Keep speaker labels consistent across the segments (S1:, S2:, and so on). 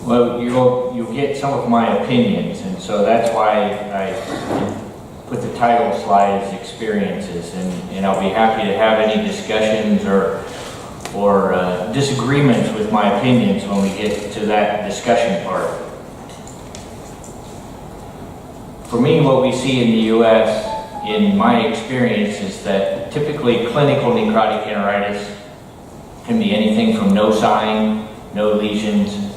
S1: Well, you'll get some of my opinions, and so that's why I put the title slide as experiences, and I'll be happy to have any discussions or disagreements with my opinions when we get to that discussion part. For me, what we see in the U.S., in my experience, is that typically clinical necrotic enteritis can be anything from no sign, no lesions,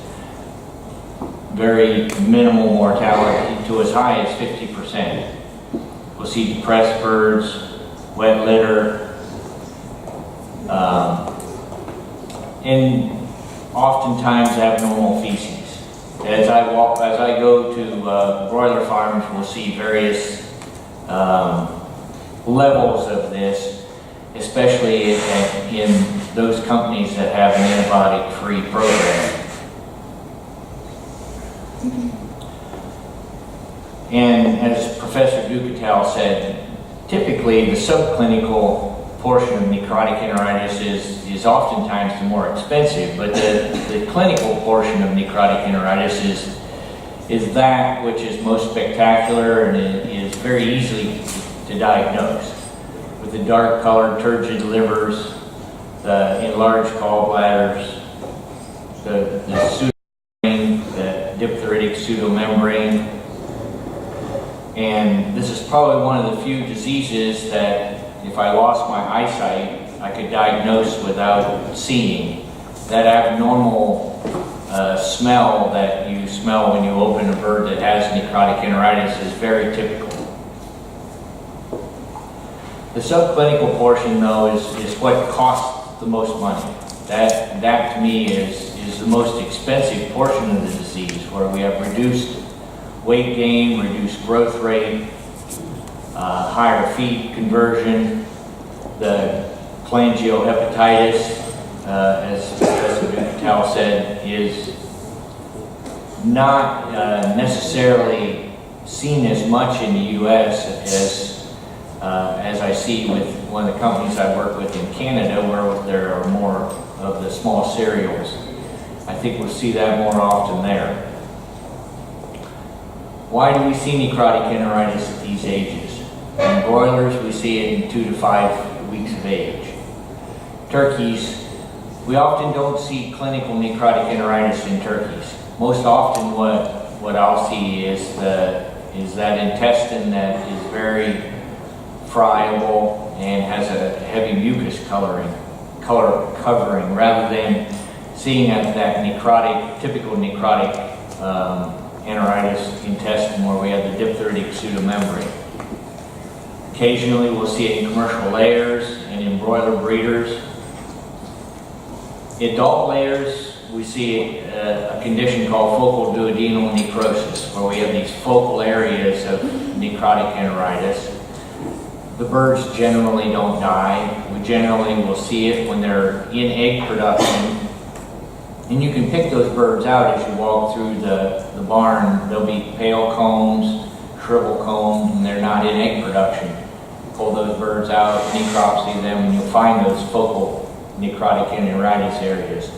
S1: very minimal mortality, to as high as 50%. We'll see depressed birds, wet litter, and oftentimes abnormal feces. As I go to broiler farms, we'll see various levels of this, especially in those companies that have an antibiotic-free program. And as Professor Ducatel said, typically the subclinical portion of necrotic enteritis is oftentimes the more expensive, but the clinical portion of necrotic enteritis is that which is most spectacular and is very easily to diagnose. With the dark colored turgid livers, the enlarged gallbladders, the pseudomembrane, the diphtheritic pseudomembrane. And this is probably one of the few diseases that if I lost my eyesight, I could diagnose without seeing. That abnormal smell that you smell when you open a bird that has necrotic enteritis is very typical. The subclinical portion, though, is what costs the most money. That to me is the most expensive portion of the disease, where we have reduced weight gain, reduced growth rate, higher feed conversion, the cholangiohepatitis, as Professor Ducatel said, is not necessarily seen as much in the U.S. as I see with one of the companies I work with in Canada, where there are more of the small cereals. I think we'll see that more often there. Why do we see necrotic enteritis at these ages? In broilers, we see it in 2 to 5 weeks of age. Turkeys, we often don't see clinical necrotic enteritis in turkeys. Most often what I'll see is that intestine that is very friable and has a heavy mucus color covering, rather than seeing that necrotic, typical necrotic enteritis intestine where we have the diphtheritic pseudomembrane. Occasionally we'll see it in commercial layers and in broiler breeders. In adult layers, we see a condition called focal duodenal necrosis, where we have these focal areas of necrotic enteritis. The birds generally don't die. We generally will see it when they're in egg production. And you can pick those birds out as you walk through the barn. There'll be pale combs, shrivel combs, and they're not in egg production. Pull those birds out, necropsy them, and you'll find those focal necrotic enteritis areas.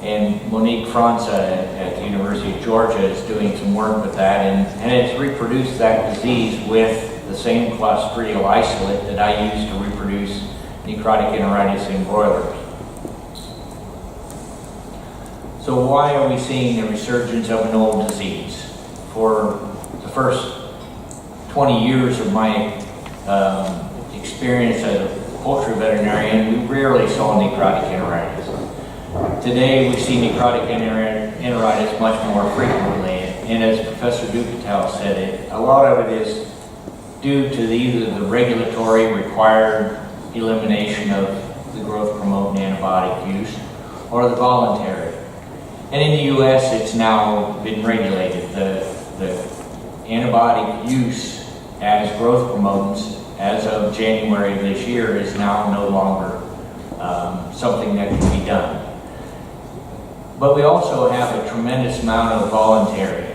S1: And Monique Franza at the University of Georgia is doing some work with that, and it's reproduced that disease with the same Clostridial isolate that I use to reproduce necrotic enteritis in broilers. So why are we seeing a resurgence of an old disease? For the first 20 years of my experience as a poultry veterinarian, we rarely saw necrotic enteritis. Today we see necrotic enteritis much more frequently, and as Professor Ducatel said, a lot of it is due to either the regulatory required elimination of the growth promoting antibiotic use or the voluntary. And in the U.S. it's now been regulated. The antibiotic use as growth promotants as of January of this year is now no longer something that can be done. But we also have a tremendous amount of voluntary.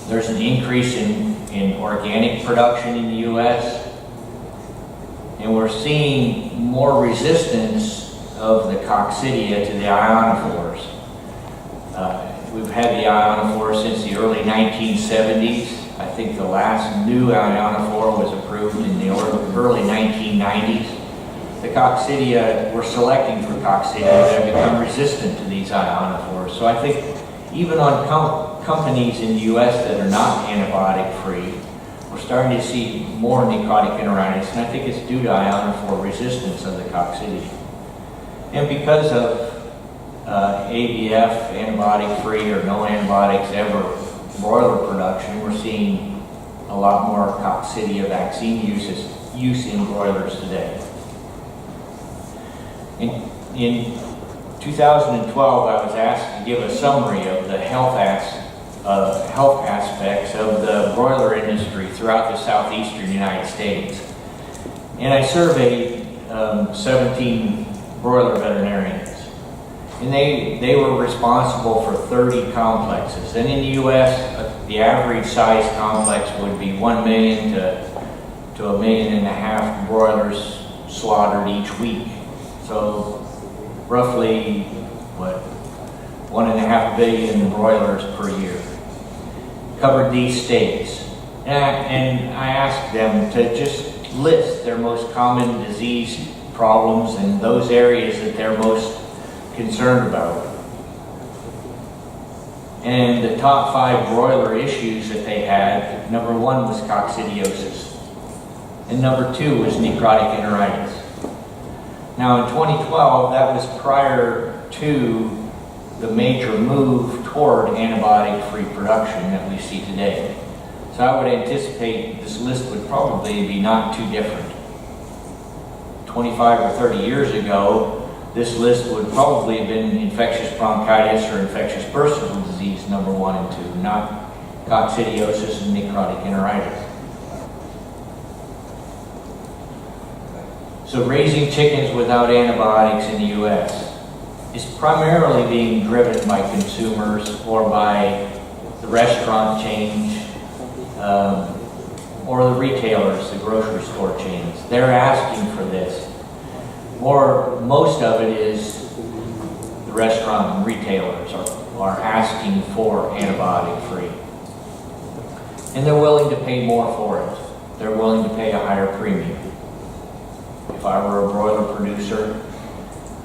S1: There's an increase in organic production in the U.S. and we're seeing more resistance of the coccidia to the ionophores. we've had the ionophore since the early 1970s. I think the last new ionophore was approved in the early 1990s. The coccidia, we're selecting for coccidia that have become resistant to these ionophores. So I think even on companies in the U.S. that are not antibiotic-free, we're starting to see more necrotic enteritis, and I think it's due to ionophore resistance of the coccidia. And because of ABF, antibiotic-free or no antibiotics ever broiler production, we're seeing a lot more coccidia vaccine use in broilers today. In 2012, I was asked to give a summary of the health aspects of the broiler industry throughout the southeastern United States. And I surveyed 17 broiler veterinarians. And they were responsible for 30 complexes. And in the U.S., the average size complex would be 1 million to 1.5 million broilers slaughtered each week. So roughly, 1.5 billion broilers per year. Covered these states. And I asked them to just list their most common disease problems and those areas that they're most concerned about. And the top 5 broiler issues that they had, number 1 was coccidiosis. And number 2 was necrotic enteritis. Now in 2012, that was prior to the major move toward antibiotic-free production that we see today. So I would anticipate this list would probably be not too different. 25 or 30 years ago, this list would probably have been infectious bronchitis or infectious bursal disease number 1 and 2, not coccidiosis and necrotic enteritis. So raising chickens without antibiotics in the U.S. is primarily being driven by consumers or by the restaurant chains or the retailers, the grocery store chains. They're asking for this. Or most of it is the restaurant and retailers are asking for antibiotic-free. And they're willing to pay more for it. They're willing to pay a higher premium. If I were a broiler producer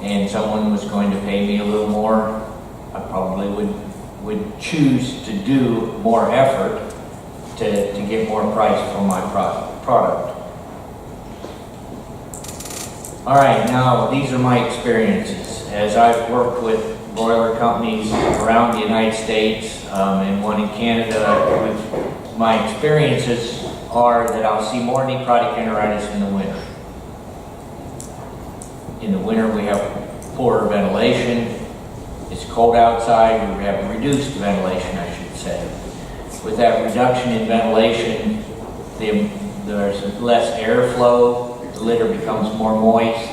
S1: and someone was going to pay me a little more, I probably would choose to do more effort to get more price for my product. All right, now these are my experiences. As I've worked with broiler companies around the United States and one in Canada, my experiences are that I'll see more necrotic enteritis in the winter. In the winter we have poorer ventilation. It's cold outside, we have reduced ventilation, I should say. With that reduction in ventilation, there's less airflow. The litter becomes more moist.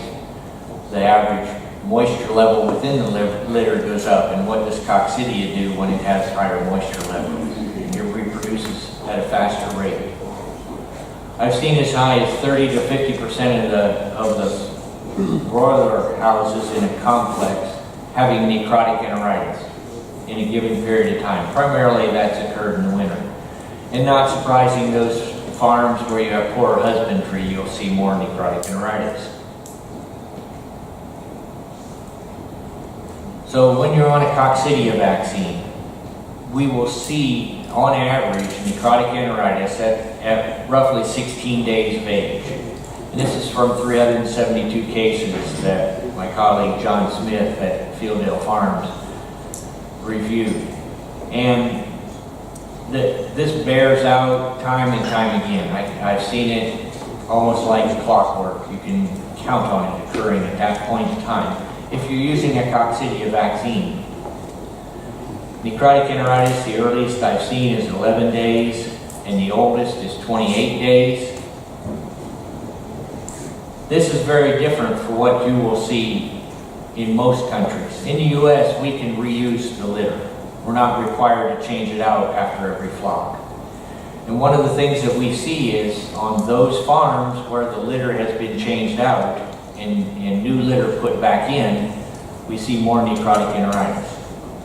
S1: The average moisture level within the litter goes up. And what does coccidia do when it has higher moisture levels? It reproduces at a faster rate. I've seen as high as 30 to 50% of the broiler houses in a complex having necrotic enteritis in a given period of time. Primarily that's occurred in the winter. And not surprising, those farms where you have poor husbandry, you'll see more necrotic enteritis. So when you're on a coccidia vaccine, we will see, on average, necrotic enteritis at roughly 16 days of age. And this is from 372 cases that my colleague John Smith at Fieldale Farms reviewed. And this bears out time and time again. I've seen it almost like clockwork. You can count on it occurring at that point in time. If you're using a coccidia vaccine, necrotic enteritis, the earliest I've seen is 11 days, and the oldest is 28 days. This is very different from what you will see in most countries. In the U.S., we can reuse the litter. We're not required to change it out after every flock. And one of the things that we see is on those farms where the litter has been changed out and new litter put back in, we see more necrotic enteritis.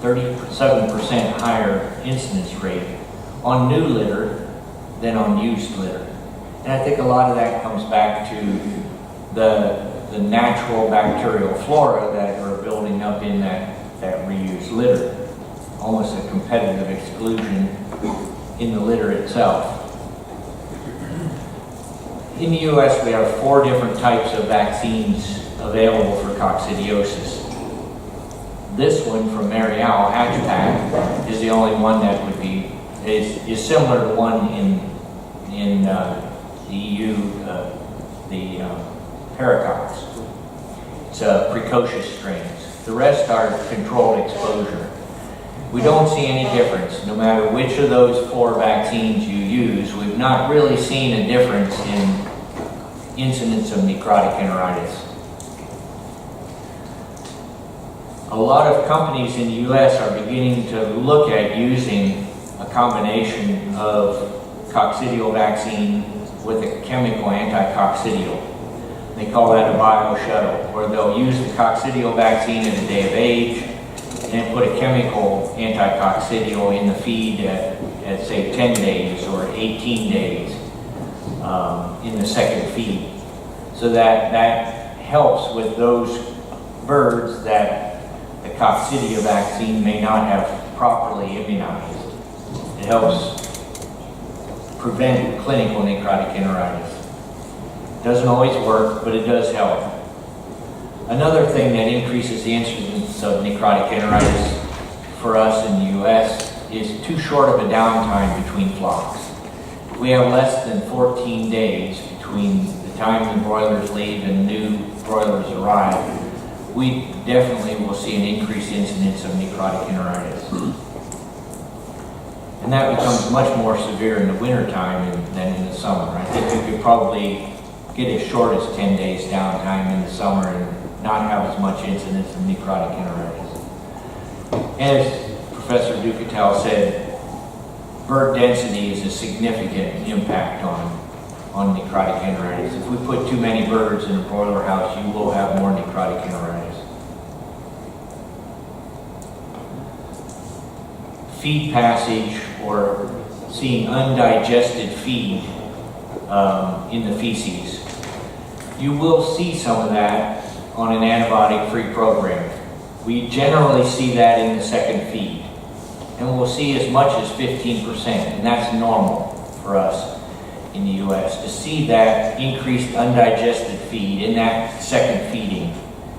S1: 37% higher incidence rate on new litter than on used litter. And I think a lot of that comes back to the natural bacterial flora that are building up in that reused litter. Almost a competitive exclusion in the litter itself. In the U.S., we have 4 different types of vaccines available for coccidiosis. This one from Marial hatchback is the only one that would be is similar to one in the EU, the paracox. It's precocious strains. The rest are controlled exposure. We don't see any difference, no matter which of those 4 vaccines you use. We've not really seen a difference in incidence of necrotic enteritis. A lot of companies in the U.S. are beginning to look at using a combination of coccidial vaccine with a chemical anti-coccidial. They call that a bio-shuttle, where they'll use the coccidial vaccine at a day of age and put a chemical anti-coccidial in the feed at say 10 days or 18 days in the second feed. So that helps with those birds that the coccidia vaccine may not have properly immunized. It helps prevent clinical necrotic enteritis. Doesn't always work, but it does help. Another thing that increases the incidence of necrotic enteritis for us in the U.S. is too short of a downtime between flocks. If we have less than 14 days between the time the broilers leave and new broilers arrive, we definitely will see an increased incidence of necrotic enteritis. And that becomes much more severe in the wintertime than in the summer. I think we could probably get as short as 10 days downtime in the summer and not have as much incidence of necrotic enteritis. As Professor Ducatel said, bird density is a significant impact on necrotic enteritis. If we put too many birds in a broiler house, you will have more necrotic enteritis. Feed passage, or seeing undigested feed in the feces. You will see some of that on an antibiotic-free program. We generally see that in the second feed. And we'll see as much as 15%, and that's normal for us in the U.S. to see that increased undigested feed in that second feeding.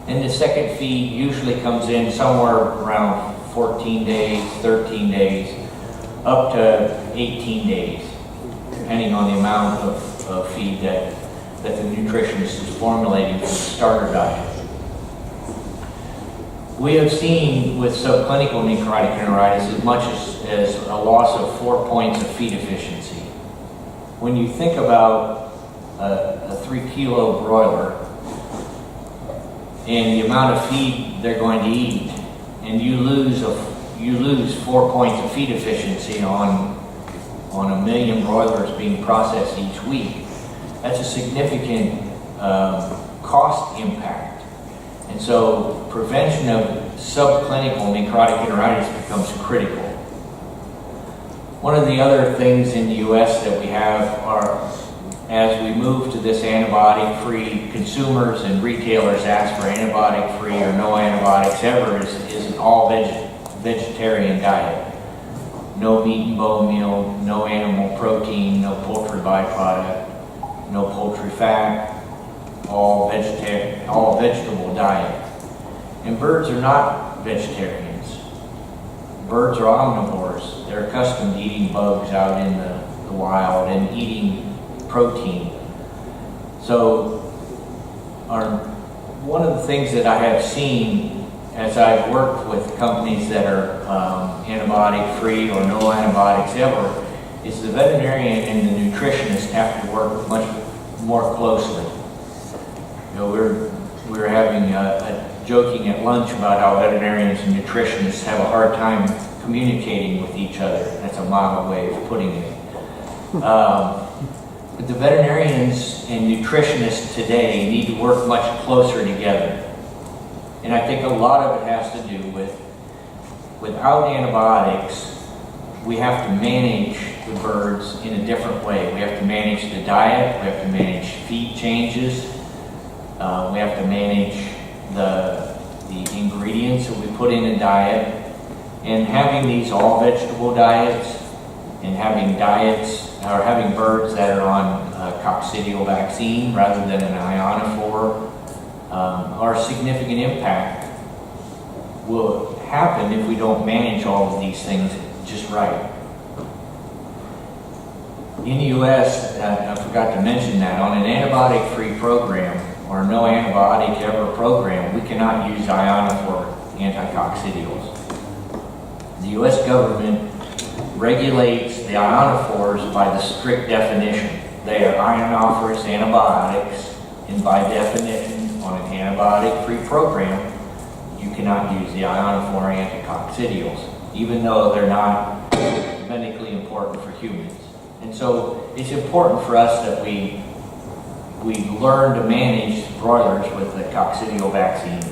S1: And the second feed usually comes in somewhere around 14 days, 13 days, up to 18 days, depending on the amount of feed that the nutritionist is formulating for the starter diet. We have seen with subclinical necrotic enteritis as much as a loss of 4 points of feed efficiency. When you think about a 3-kilo broiler and the amount of feed they're going to eat, and you lose 4 points of feed efficiency on 1 million broilers being processed each week, that's a significant cost impact. And so prevention of subclinical necrotic enteritis becomes critical. One of the other things in the U.S. that we have are, as we move to this antibiotic-free, consumers and retailers ask for antibiotic-free or no antibiotics ever is an all-vegetarian diet. No meat and bone meal, no animal protein, no poultry byproduct, no poultry fat, all vegetable diet. And birds are not vegetarians. Birds are omnivores. They're accustomed to eating bugs out in the wild and eating protein. So one of the things that I have seen as I've worked with companies that are antibiotic free or no antibiotics ever is the veterinarian and the nutritionist have to work much more closely. You know, we're having joking at lunch about how veterinarians and nutritionists have a hard time communicating with each other. That's a mild way of putting it. But the veterinarians and nutritionists today need to work much closer together. And I think a lot of it has to do with without antibiotics, we have to manage the birds in a different way. We have to manage the diet, we have to manage feed changes, we have to manage the ingredients that we put in a diet, and having these all vegetable diets and having diets or having birds that are on a coccidial vaccine rather than an ionophore are significant impact will happen if we don't manage all of these things just right. In the U.S., I forgot to mention that, on an antibiotic-free program or no antibiotic ever program, we cannot use ionophore anticoccidials. The U.S. government regulates the ionophores by the strict definition. They are ionophorous antibiotics, and by definition, on an antibiotic-free program, you cannot use the ionophore anticoccidials, even though they're not medically important for humans. And so it's important for us that we learn to manage broilers with the coccidial vaccines,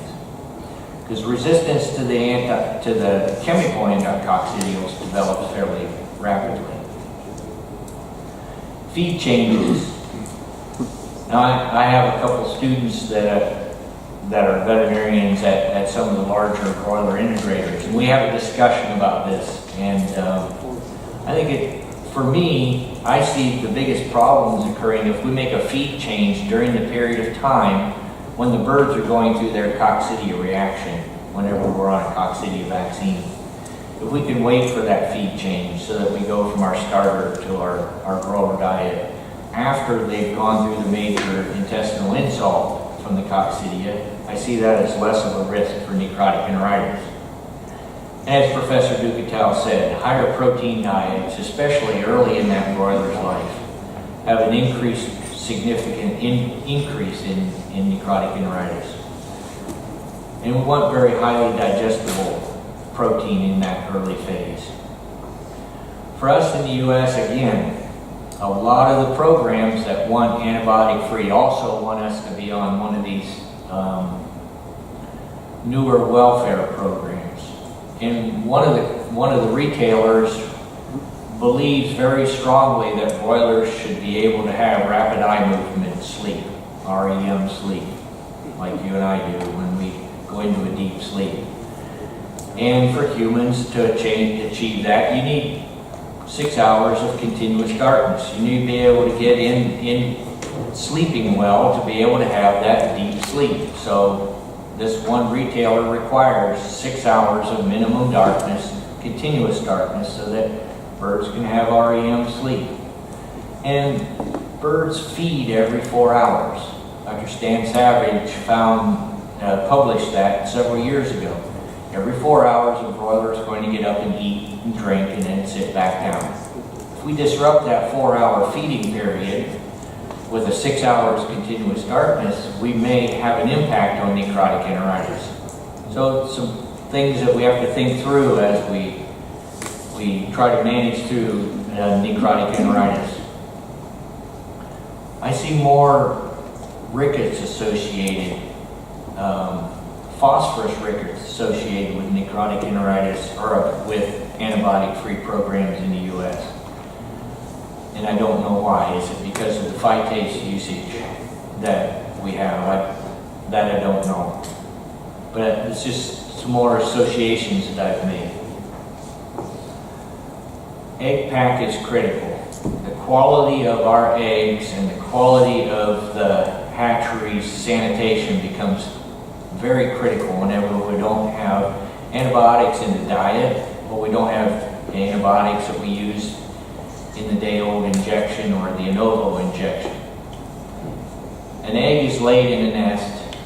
S1: because resistance to the chemical anticoccidials develops fairly rapidly. Feed changes. Now I have a couple students that are veterinarians at some of the larger broiler integrators, and we have a discussion about this. And I think for me, I see the biggest problems occurring if we make a feed change during the period of time when the birds are going through their coccidia reaction, whenever we're on a coccidia vaccine. If we can wait for that feed change so that we go from our starter to our broiler diet after they've gone through the major intestinal insult from the coccidia, I see that as less of a risk for necrotic enteritis. As Professor Ducatel said, higher protein diets, especially early in that broiler's life, have an significant increase in necrotic enteritis. And we want very highly digestible protein in that early phase. For us in the U.S., again, a lot of the programs that want antibiotic-free also want us to be on one of these newer welfare programs. And one of the retailers believes very strongly that broilers should be able to have rapid eye movement sleep, REM sleep, like you and I do when we go into a deep sleep. And for humans to achieve that, you need 6 hours of continuous darkness. You need to be able to get in sleeping well to be able to have that deep sleep. So this one retailer requires 6 hours of minimum darkness, continuous darkness, so that birds can have REM sleep. And birds feed every 4 hours. Dr. Stan Savage published that several years ago. Every 4 hours, a broiler is going to get up and eat and drink and then sit back down. If we disrupt that 4-hour feeding period with a 6 hours continuous darkness, we may have an impact on necrotic enteritis. So some things that we have to think through as we try to manage through necrotic enteritis. I see more rickets associated, phosphorus rickets associated with necrotic enteritis or with antibiotic-free programs in the U.S. And I don't know why. Is it because of the phytase usage that we have? That I don't know. But it's just some more associations that I've made. Egg pack is critical. The quality of our eggs and the quality of the hatchery's sanitation becomes very critical whenever we don't have antibiotics in the diet, or we don't have the antibiotics that we use in the day-old injection or the Anovo injection. An egg is laid in a nest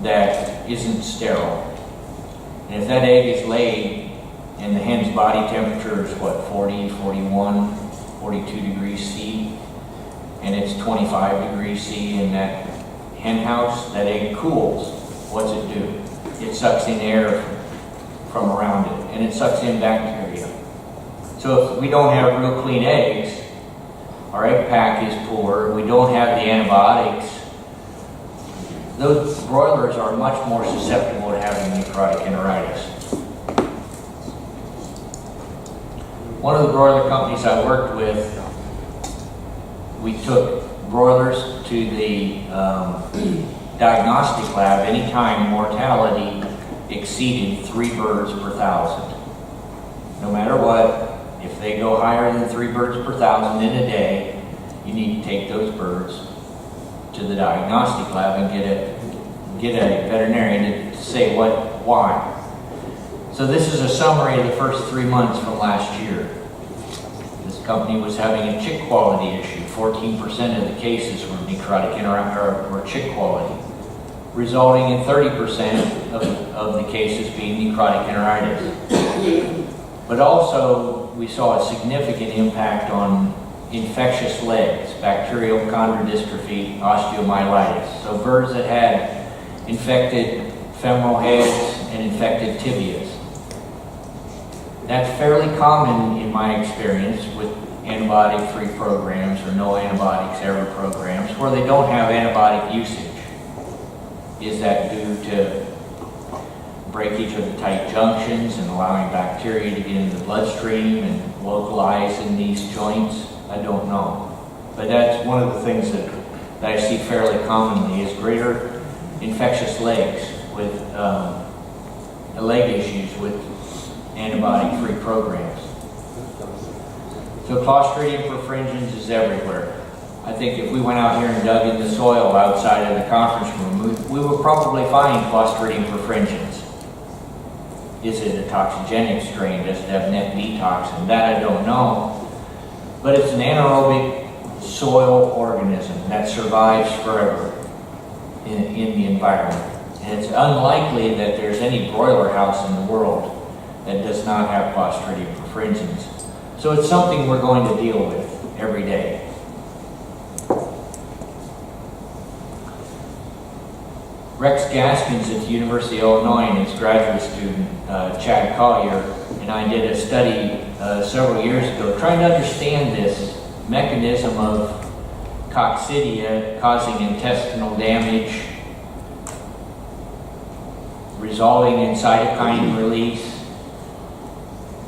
S1: that isn't sterile. And if that egg is laid and the hen's body temperature is 40, 41, 42 degrees C, and it's 25 degrees C in that hen house, that egg cools. What's it do? It sucks in air from around it, and it sucks in bacteria. So if we don't have real clean eggs, our egg pack is poor, we don't have the antibiotics, those broilers are much more susceptible to having necrotic enteritis. One of the broiler companies I worked with, we took broilers to the diagnostic lab anytime mortality exceeded 3 birds per 1,000. No matter what, if they go higher than 3 birds per 1,000 in a day, you need to take those birds to the diagnostic lab and get a veterinarian to say why. So this is a summary of the first 3 months from last year. This company was having a chick quality issue. 14% of the cases were necrotic or chick quality, resulting in 30% of the cases being necrotic enteritis. But also, we saw a significant impact on infectious legs, bacterial chondrodystrophy, osteomyelitis. So birds that had infected femoral heads and infected tibias. That's fairly common in my experience with antibiotic-free programs or no antibiotics ever programs where they don't have antibiotic usage. Is that due to breakage of the tight junctions and allowing bacteria to get into the bloodstream and localize in these joints? I don't know. But that's one of the things that I see fairly commonly is greater infectious legs with leg issues with antibiotic-free programs. So Clostridium perfringens is everywhere. I think if we went out here and dug in the soil outside of the conference room, we would probably find Clostridium perfringens. Is it a toxigenic strain? Does it have net B toxin? That I don't know. But it's an anaerobic soil organism that survives forever in the environment. And it's unlikely that there's any broiler house in the world that does not have Clostridium perfringens. So it's something we're going to deal with every day. Rex Gaskins at the University of Illinois and his graduate student, Chad Collier, and I did a study several years ago trying to understand this mechanism of coccidia causing intestinal damage, resulting in cytokine release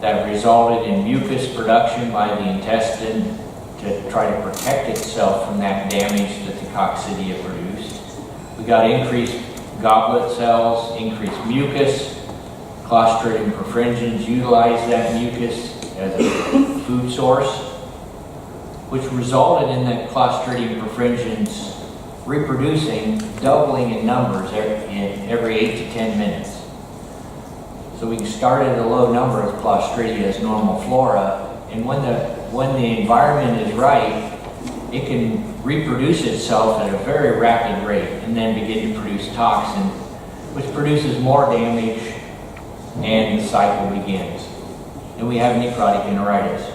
S1: that resulted in mucus production by the intestine to try to protect itself from that damage that the coccidia produced. We got increased goblet cells, increased mucus. Clostridium perfringens utilize that mucus as a food source, which resulted in the Clostridium perfringens reproducing, doubling in numbers every 8 to 10 minutes. So we started at a low number of Clostridia as normal flora, and when the environment is right, it can reproduce itself at a very rapid rate and then begin to produce toxin, which produces more damage, and the cycle begins. And we have necrotic enteritis.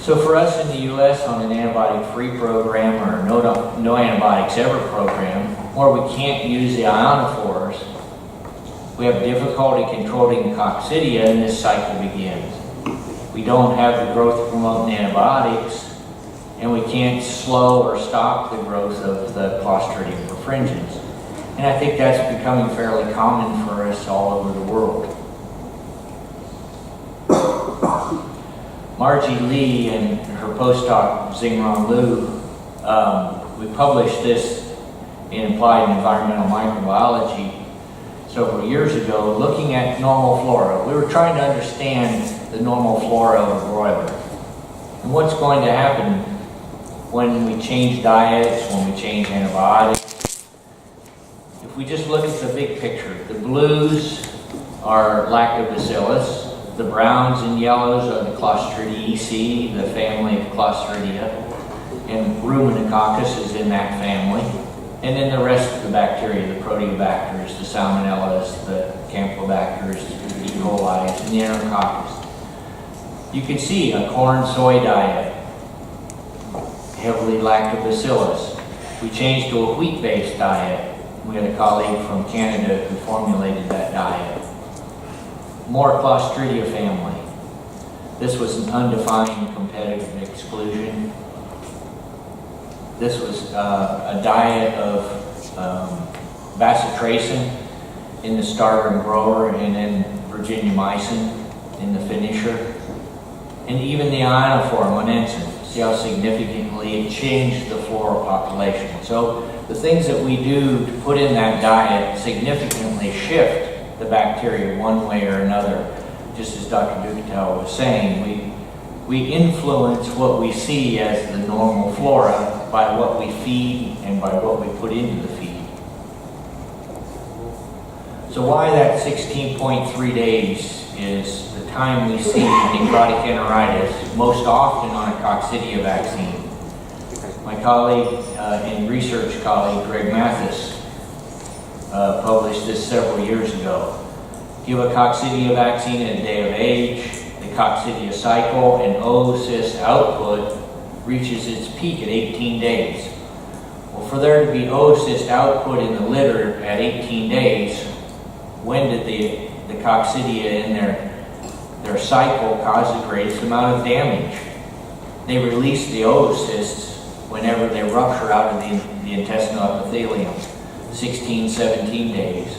S1: So for us in the U.S. on an antibiotic-free program or no antibiotics ever program, where we can't use the ionophores, we have difficulty controlling coccidia and this cycle begins. We don't have the growth-promoting antibiotics, and we can't slow or stop the growth of the Clostridium perfringens. And I think that's becoming fairly common for us all over the world. Margie Lee and her postdoc Xingran Liu, we published this in Applied Environmental Microbiology several years ago, looking at normal flora. We were trying to understand the normal flora of a broiler. And what's going to happen when we change diets, when we change antibiotics. If we just look at the big picture, the blues are lactobacillus, the browns and yellows are the Clostridiaceae, the family of Clostridia, and Ruminococcus is in that family. And then the rest of the bacteria, the proteobacters, the salmonellas, the campylobacters, the E. coli, and the enterococcus. You can see a corn-soy diet, heavily lactobacillus. We changed to a wheat-based diet. We had a colleague from Canada who formulated that diet. More Clostridia family. This was an undefined competitive exclusion. This was a diet of bacitracin in the starter and grower, and then Virginia mycin in the finisher, and even the ionophore monensin. See how significantly it changed the floral population. So the things that we do to put in that diet significantly shift the bacteria one way or another. Just as Dr. Ducatel was saying, we influence what we see as the normal flora by what we feed and by what we put into the feed. So why that 16.3 days is the time we see necrotic enteritis most often on a coccidia vaccine. My colleague and research colleague, Greg Mathis, published this several years ago. Give a coccidia vaccine at a day of age, the coccidia cycle and oocyst output reaches its peak at 18 days. Well, for there to be oocyst output in the litter at 18 days, when did the coccidia in their cycle cause the greatest amount of damage? They release the oocysts whenever they rupture out of the intestinal epithelium, 16, 17 days.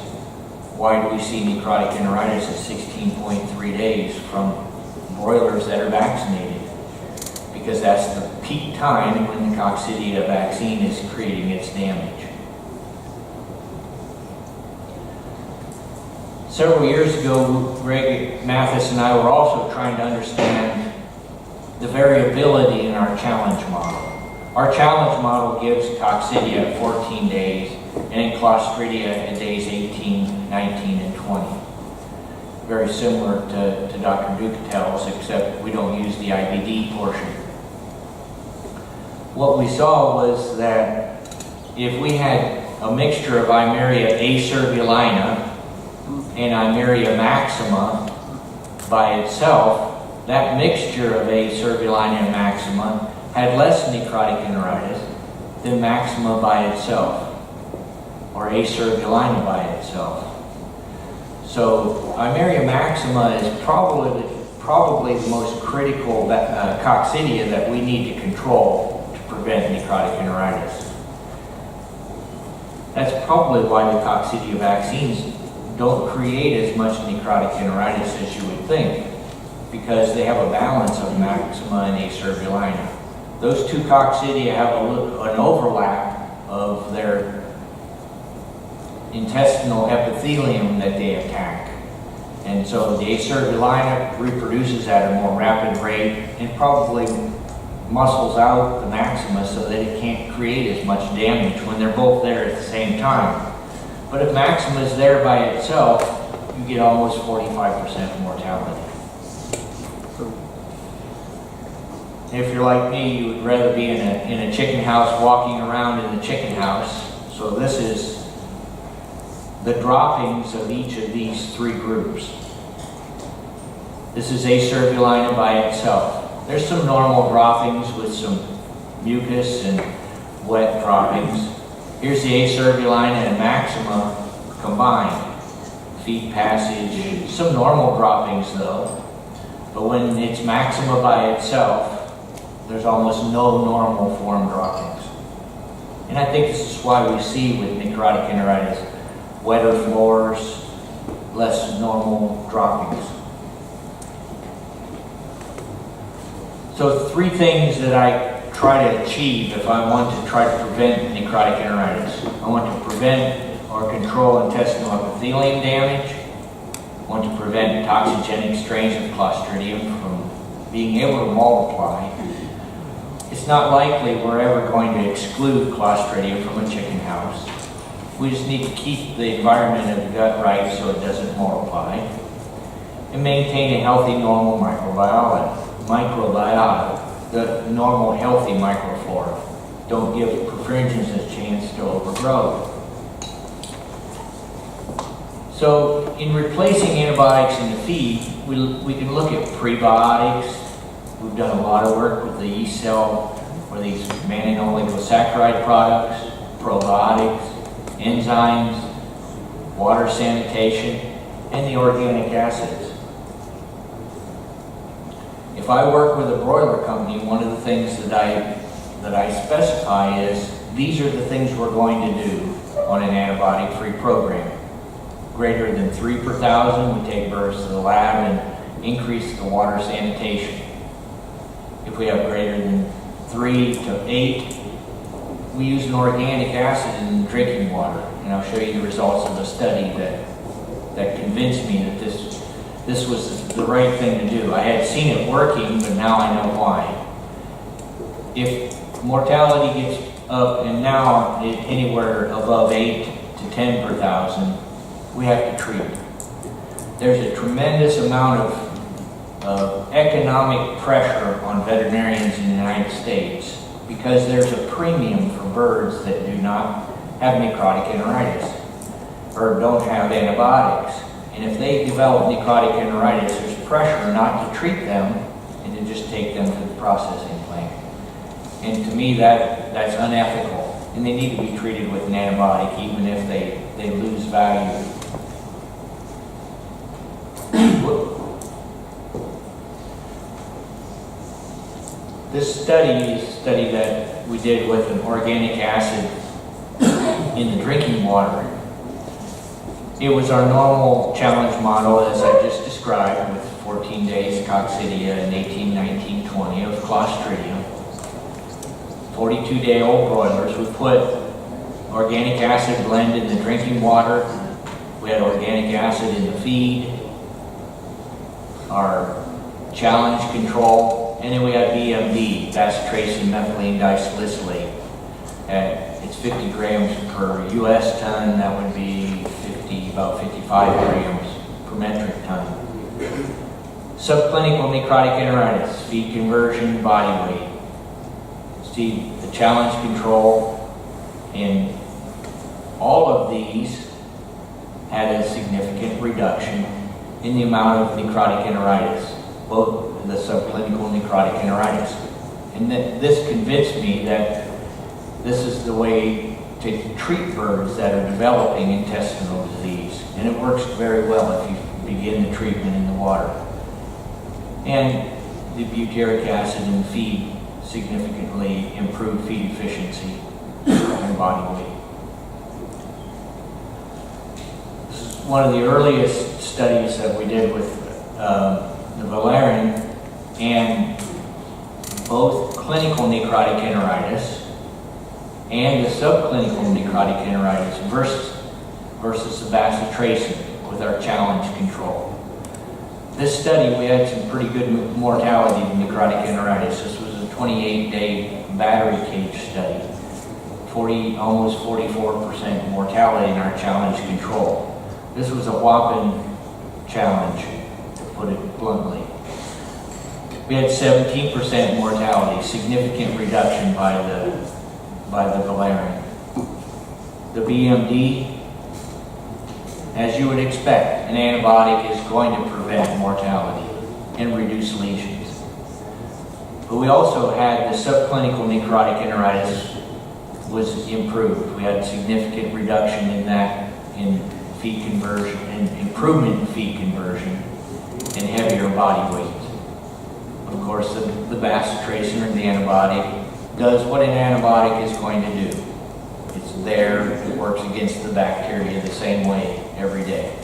S1: Why do we see necrotic enteritis at 16.3 days from broilers that are vaccinated? Because that's the peak time when the coccidia vaccine is creating its damage. Several years ago, Greg Mathis and I were also trying to understand the variability in our challenge model. Our challenge model gives coccidia at 14 days and Clostridia at days 18, 19, and 20. Very similar to Dr. Ducatel's, except we don't use the IBD portion. What we saw was that if we had a mixture of Eimeria acervulina and Eimeria maxima by itself, that mixture of acervulina and maxima had less necrotic enteritis than maxima by itself, or acervulina by itself. So Eimeria maxima is probably the most critical coccidia that we need to control to prevent necrotic enteritis. That's probably why the coccidia vaccines don't create as much necrotic enteritis as you would think, because they have a balance of maxima and acervulina. Those two coccidia have an overlap of their intestinal epithelium that they attack. And so the acervulina reproduces at a more rapid rate and probably muscles out the maxima so that it can't create as much damage when they're both there at the same time. But if maxima is there by itself, you get almost 45% mortality. If you're like me, you would rather be in a chicken house walking around in the chicken house. So this is the droppings of each of these three groups. This is acervulina by itself. There's some normal droppings with some mucus and wet droppings. Here's the acervulina and maxima combined. Feed passage, some normal droppings though. But when it's maxima by itself, there's almost no normal form droppings. And I think this is why we see with necrotic enteritis wetter floors, less normal droppings. So three things that I try to achieve if I want to try to prevent necrotic enteritis. I want to prevent or control intestinal epithelium damage. I want to prevent toxigenic strains of Clostridium from being able to multiply. It's not likely we're ever going to exclude Clostridium from a chicken house. We just need to keep the environment of the gut right so it doesn't multiply. And maintain a healthy, normal microbiota, the normal, healthy microflora. Don't give perfringens a chance to overgrow. So in replacing antibiotics in the feed, we can look at prebiotics. We've done a lot of work with the yeast cell or these mannose oligosaccharide products, probiotics, enzymes, water sanitation, and the organic acids. If I work with a broiler company, one of the things that I specify is these are the things we're going to do on an antibiotic-free program. Greater than 3 per thousand, we take birds to the lab and increase the water sanitation. If we have greater than 3 to 8, we use an organic acid in drinking water. And I'll show you the results of a study that convinced me that this was the right thing to do. I had seen it working, but now I know why. If mortality gets up, and now anywhere above 8 to 10 per thousand, we have to treat. There's a tremendous amount of economic pressure on veterinarians in the United States because there's a premium for birds that do not have necrotic enteritis or don't have antibiotics. And if they develop necrotic enteritis, there's pressure not to treat them and to just take them to the processing plant. And to me, that's unethical. And they need to be treated with an antibiotic even if they lose value. This study is a study that we did with an organic acid in the drinking water. It was our normal challenge model, as I just described, with 14 days coccidia and 18, 19, 20 of Clostridium. 42-day-old broilers. We put organic acid blend in the drinking water. We had organic acid in the feed, our challenge control, and then we had BMD, bacitracin methylene disalicylate. It's 50 grams per U.S. ton. That would be about 55 grams per metric ton. Subclinical necrotic enteritis, feed conversion, body weight. See the challenge control, and all of these had a significant reduction in the amount of necrotic enteritis, both the subclinical necrotic enteritis. And this convinced me that this is the way to treat birds that are developing intestinal disease. And it works very well if you begin the treatment in the water. And the butyric acid in the feed significantly improved feed efficiency and body weight. This is one of the earliest studies that we did with the Valerin, and both clinical necrotic enteritis and the subclinical necrotic enteritis versus the bacitracin with our challenge control. This study, we had some pretty good mortality in necrotic enteritis. This was a 28-day battery cage study. Almost 44% mortality in our challenge control. This was a whopping challenge, to put it bluntly. We had 17% mortality, significant reduction by the Valerin. The BMD, as you would expect, an antibiotic is going to prevent mortality and reduce lesions. But we also had the subclinical necrotic enteritis was improved. We had significant reduction in that, in feed conversion, and improvement in feed conversion, and heavier body weight. Of course, the bacitracin, or the antibiotic, does what an antibiotic is going to do. It's there, it works against the bacteria the same way every day.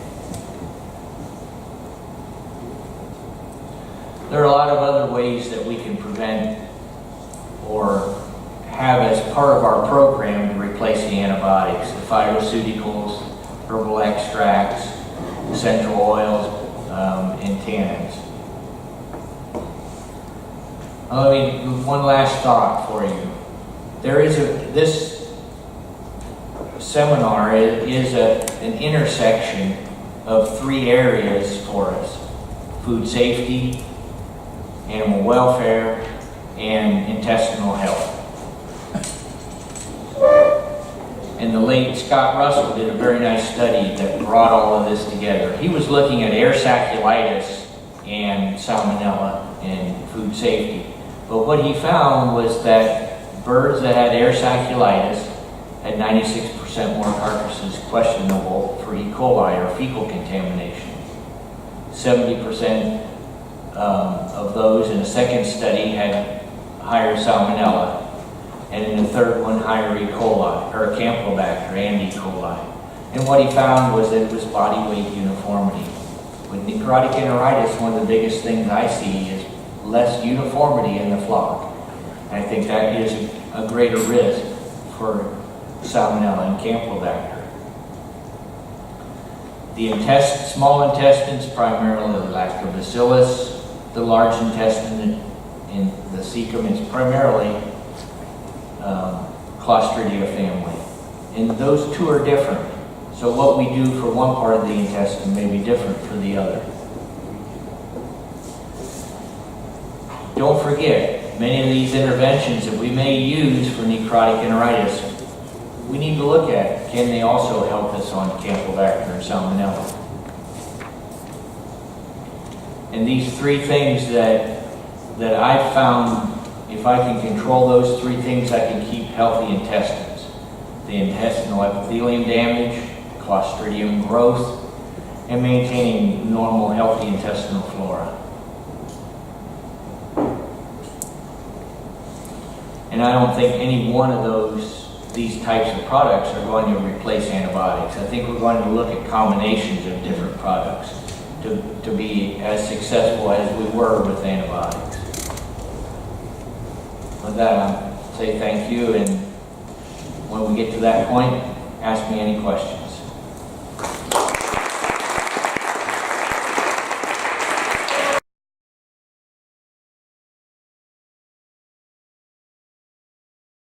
S1: There are a lot of other ways that we can prevent or have as part of our program to replace the antibiotics: the phytoceuticals, herbal extracts, essential oils, and tannins. One last thought for you. This seminar is an intersection of 3 areas for us: food safety, animal welfare, and intestinal health. And the late Scott Russell did a very nice study that brought all of this together. He was looking at air sacculitis and salmonella in food safety. But what he found was that birds that had air sacculitis had 96% more carcasses questionable for E. coli or fecal contamination. 70% of those in a second study had higher salmonella, and in the third one, higher E. coli, or Campylobacter and E. coli. And what he found was that it was body weight uniformity. With necrotic enteritis, one of the biggest things I see is less uniformity in the flock. And I think that is a greater risk for Salmonella and Campylobacter. The small intestines, primarily Lactobacillus. The large intestine in the cecum is primarily Clostridia family. And those two are different. So what we do for one part of the intestine may be different for the other. Don't forget, many of these interventions that we may use for necrotic enteritis, we need to look at, can they also help us on Campylobacter and Salmonella? And these three things that I've found, if I can control those three things, I can keep healthy intestines. The intestinal epithelium damage, Clostridium growth, and maintaining normal, healthy intestinal flora. And I don't think any one of these types of products are going to replace antibiotics. I think we're going to look at combinations of different products to be as successful as we were with antibiotics. With that, I'll say thank you, and when we get to that point, ask me any questions.